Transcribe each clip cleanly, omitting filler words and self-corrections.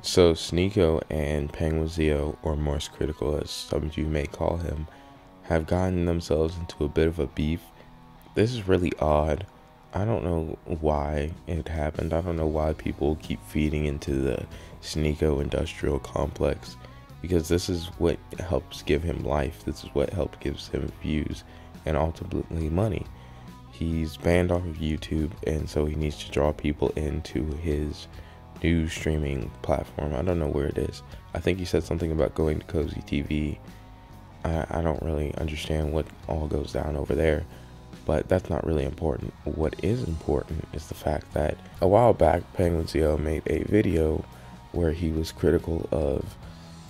So Shneako and Penguinz0, or Morse Critical as some of you may call him, have gotten themselves into a bit of a beef. This is really odd. I don't know why it happened. I don't know why people keep feeding into the Shneako industrial complex, because this is what helps give him life. This is what helps gives him views and ultimately money. He's banned off of YouTube, and so he needs to draw people into his new streaming platform. I don't know where it is. I think he said something about going to Cozy TV. I don't really understand what all goes down over there, but that's not really important. What is important is the fact that a while back, Penguinz0 made a video where he was critical of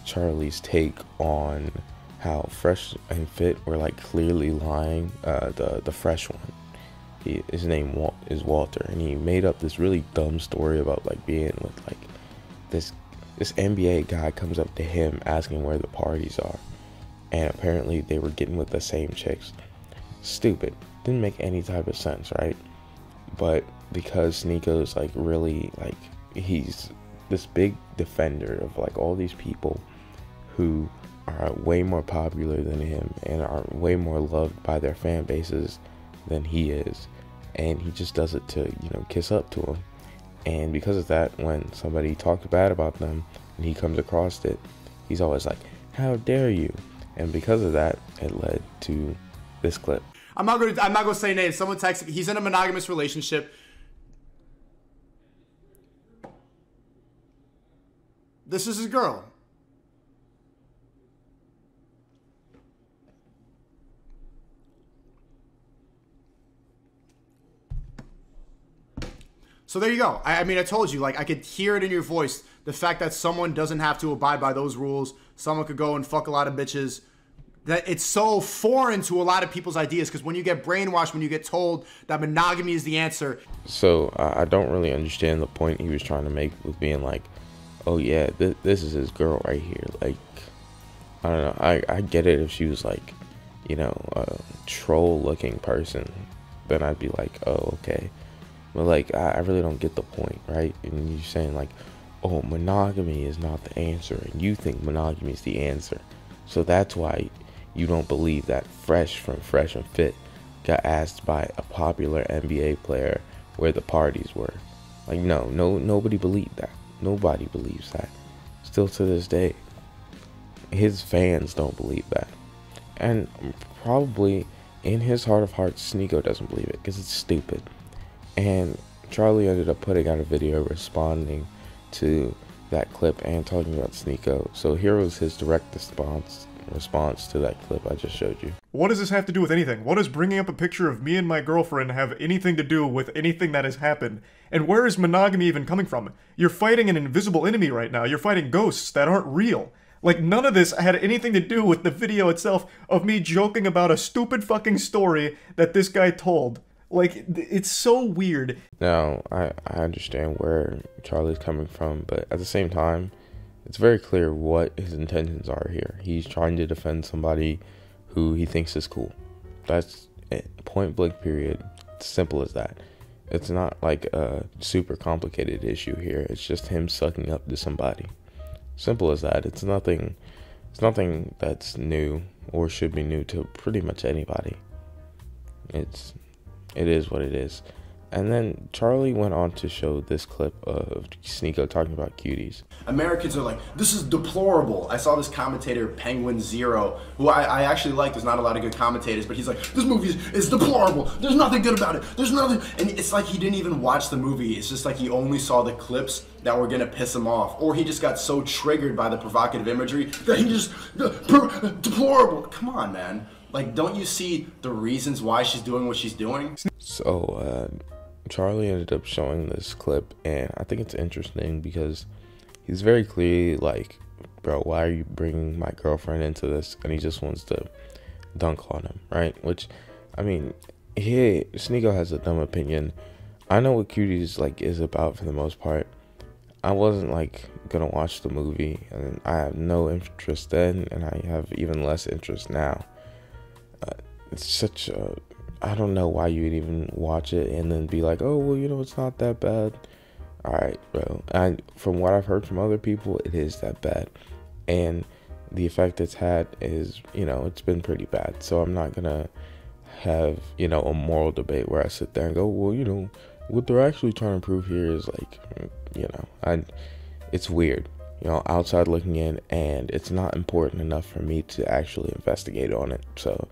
Charlie's take on how Fresh and Fit were like clearly lying. The Fresh one, his name is Walter, and he made up this really dumb story about like being with like this NBA guy comes up to him asking where the parties are, and apparently they were getting with the same chicks. Stupid. Didn't make any type of sense, right? But because Shneako's like really like, he's this big defender of like all these people who are way more popular than him and are way more loved by their fan bases than he is, and he just does it to, you know, kiss up to them. And because of that, when somebody talks bad about them and he comes across it, he's always like, how dare you? And because of that, it led to this clip. I'm not gonna say names. Someone texted, he's in a monogamous relationship. This is his girl. So there you go. I mean, I told you, like, I could hear it in your voice. The fact that someone doesn't have to abide by those rules. Someone could go and fuck a lot of bitches. That it's so foreign to a lot of people's ideas, because when you get brainwashed, when you get told that monogamy is the answer. So I don't really understand the point he was trying to make with being like, oh yeah, this is his girl right here. Like, I don't know. I get it if she was like, you know, a troll looking person, then I'd be like, oh, okay. But like, I really don't get the point, right? And you're saying like, oh, monogamy is not the answer, and you think monogamy is the answer. So that's why you don't believe that Fresh from Fresh and Fit got asked by a popular NBA player where the parties were. Like, nobody believed that. Nobody believes that. Still to this day, his fans don't believe that. And probably in his heart of hearts, Shneako doesn't believe it because it's stupid. And Charlie ended up putting out a video responding to that clip and talking about Shneako. So here was his direct response to that clip I just showed you. What does this have to do with anything? What does bringing up a picture of me and my girlfriend have anything to do with anything that has happened? And where is monogamy even coming from? You're fighting an invisible enemy right now. You're fighting ghosts that aren't real. Like, none of this had anything to do with the video itself of me joking about a stupid fucking story that this guy told. Like, it's so weird. Now, I understand where Charlie's coming from, but at the same time, it's very clear what his intentions are here. He's trying to defend somebody who he thinks is cool. That's it. Point blank period. It's simple as that. It's not like a super complicated issue here. It's just him sucking up to somebody. Simple as that. It's nothing that's new or should be new to pretty much anybody. It is what it is. And then Charlie went on to show this clip of Shneako talking about cuties. Americans are like, this is deplorable. I saw this commentator, Penguinz0, who I actually like. There's not a lot of good commentators, but he's like, this movie is deplorable. There's nothing good about it. There's nothing. And it's like he didn't even watch the movie. It's just like he only saw the clips that were gonna piss him off. Or he just got so triggered by the provocative imagery that he just, deplorable. Come on, man. Like, don't you see the reasons why she's doing what she's doing? So, Charlie ended up showing this clip, and I think it's interesting because he's very clearly like, bro, why are you bringing my girlfriend into this? And he just wants to dunk on him, right? Which, I mean, Shneako has a dumb opinion. I know what Cuties like is about for the most part. I wasn't like gonna watch the movie, and I have no interest then, and I have even less interest now. It's such a, I don't know why you would even watch it and then be like, oh, well, you know, it's not that bad. Alright, bro. From what I've heard from other people, it is that bad. And the effect it's had is, it's been pretty bad. So I'm not gonna have, a moral debate where I sit there and go, well, what they're actually trying to prove here is like, it's weird, outside looking in, and it's not important enough for me to actually investigate on it. So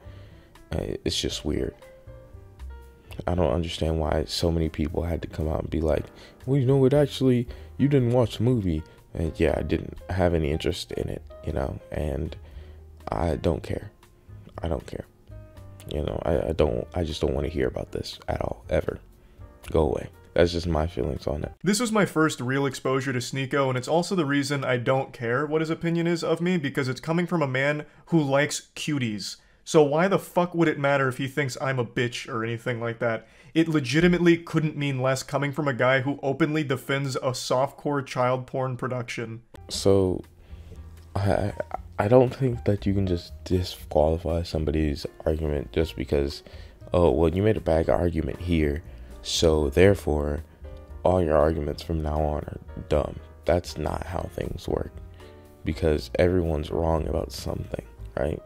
it's just weird. I don't understand why so many people had to come out and be like, well, it actually, you didn't watch the movie. And yeah, I didn't have any interest in it, and I don't care. I don't care. I just don't want to hear about this at all, ever. Go away. That's just my feelings on it. This was my first real exposure to Shneako, and it's also the reason I don't care what his opinion is of me, because it's coming from a man who likes cuties. So why the fuck would it matter if he thinks I'm a bitch or anything like that? It legitimately couldn't mean less coming from a guy who openly defends a softcore child porn production. So, I don't think that you can just disqualify somebody's argument just because, oh, well, you made a bad argument here, so therefore, all your arguments from now on are dumb. That's not how things work, because everyone's wrong about something, right?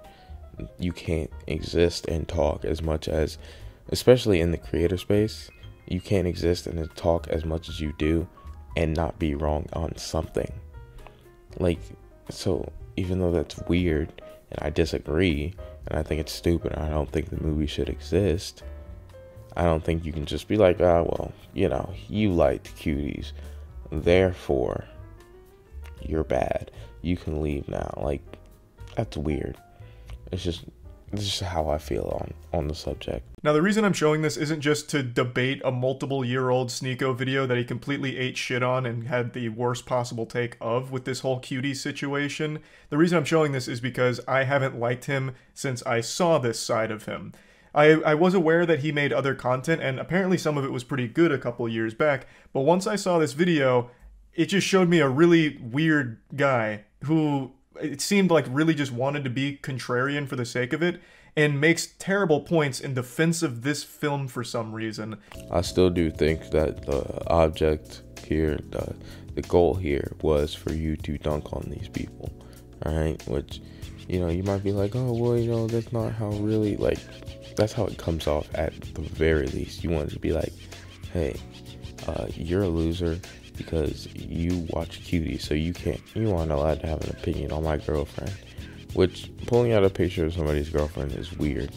You can't exist and talk as much as, especially in the creator space, you can't exist and talk as much as you do and not be wrong on something. Like, so even though that's weird and I disagree and I think it's stupid and I don't think the movie should exist, I don't think you can just be like, well, you liked cuties, therefore you're bad, you can leave now. Like, that's weird. It's just how I feel on the subject. Now, the reason I'm showing this isn't just to debate a multiple-year-old Shneako video that he completely ate shit on and had the worst possible take of with this whole cutie situation. The reason I'm showing this is because I haven't liked him since I saw this side of him. I was aware that he made other content, and apparently some of it was pretty good a couple years back, but once I saw this video, it just showed me a really weird guy who, it seemed like, really just wanted to be contrarian for the sake of it, and makes terrible points in defense of this film for some reason. I still do think that the object here, the goal here was for you to dunk on these people, alright? Which, you might be like, oh, well, that's not how really, like, that's how it comes off at the very least. You want to be like, hey, you're a loser because you watch cuties, so you aren't allowed to have an opinion on my girlfriend. Which, pulling out a picture of somebody's girlfriend is weird.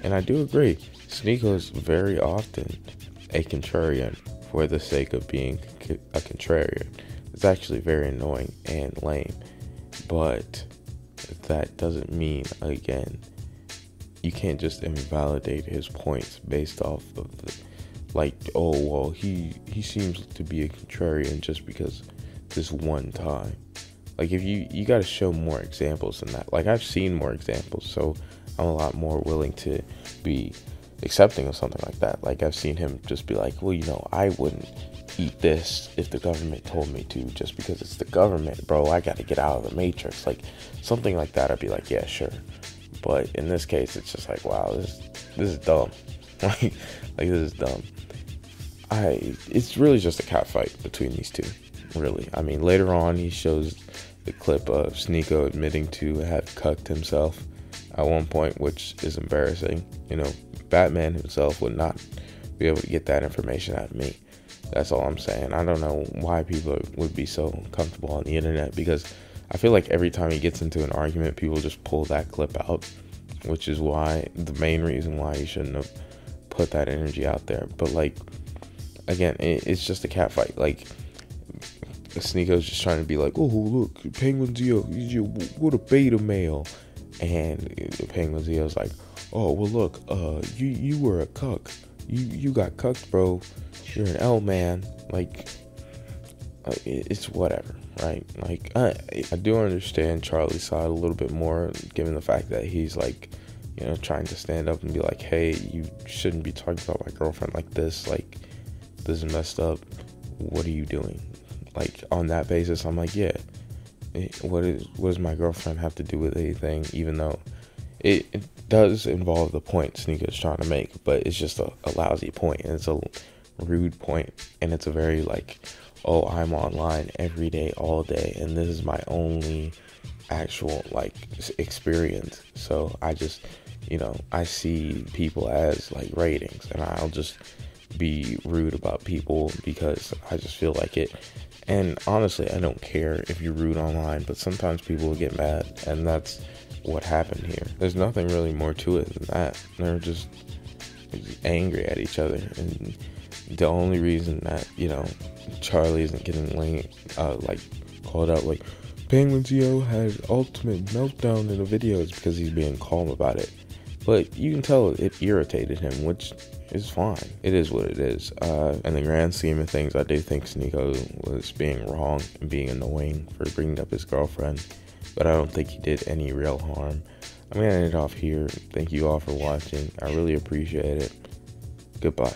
And I do agree, Shneako is very often a contrarian for the sake of being a contrarian. It's actually very annoying and lame. But that doesn't mean, again, you can't just invalidate his points based off of oh, well, he seems to be a contrarian just because this one time. Like, if you got to show more examples than that. Like, I've seen more examples, so I'm a lot more willing to be accepting of something like that. Like, I've seen him just be like, well, I wouldn't eat this if the government told me to, just because it's the government, bro. I got to get out of the matrix. Like, something like that, I'd be like, yeah, sure. But in this case, it's just like, wow, this is dumb. like this is dumb. It's really just a catfight between these two, really. I mean, later on, he shows the clip of Shneako admitting to have cucked himself at one point, which is embarrassing. Batman himself would not be able to get that information out of me. That's all I'm saying. I don't know why people would be so comfortable on the internet, because I feel like every time he gets into an argument, people just pull that clip out, which is the main reason why he shouldn't have put that energy out there. But, like, again, it's just a catfight. Like, Shneako's just trying to be like, oh, look, Penguinz0, what a beta male. And Penguinz0's like, oh, well, look, you were a cuck. You got cucked, bro. You're an L man. Like, it's whatever, right? Like, I do understand Charlie's side a little bit more, given the fact that he's like, trying to stand up and be like, hey, you shouldn't be talking about my girlfriend like this. Like, this is messed up. What are you doing? Like, on that basis, I'm like, yeah. What does my girlfriend have to do with anything? Even though it does involve the point Shneako's trying to make, but it's just a lousy point, and it's a rude point, and it's a very, like, oh, I'm online every day, all day, and this is my only actual like experience. So I just, I see people as like ratings, and I'll just be rude about people because I just feel like it. And honestly, I don't care if you're rude online, but sometimes people will get mad, and that's what happened here. There's nothing really more to it than that. They're just angry at each other, and the only reason that Charlie isn't getting like called out like Penguinz0 had ultimate meltdown in the video is because he's being calm about it. But you can tell it irritated him, which is fine. It is what it is. In the grand scheme of things, I do think Shneako was being wrong and being annoying for bringing up his girlfriend, but I don't think he did any real harm. I'm gonna end it off here. Thank you all for watching. I really appreciate it. Goodbye.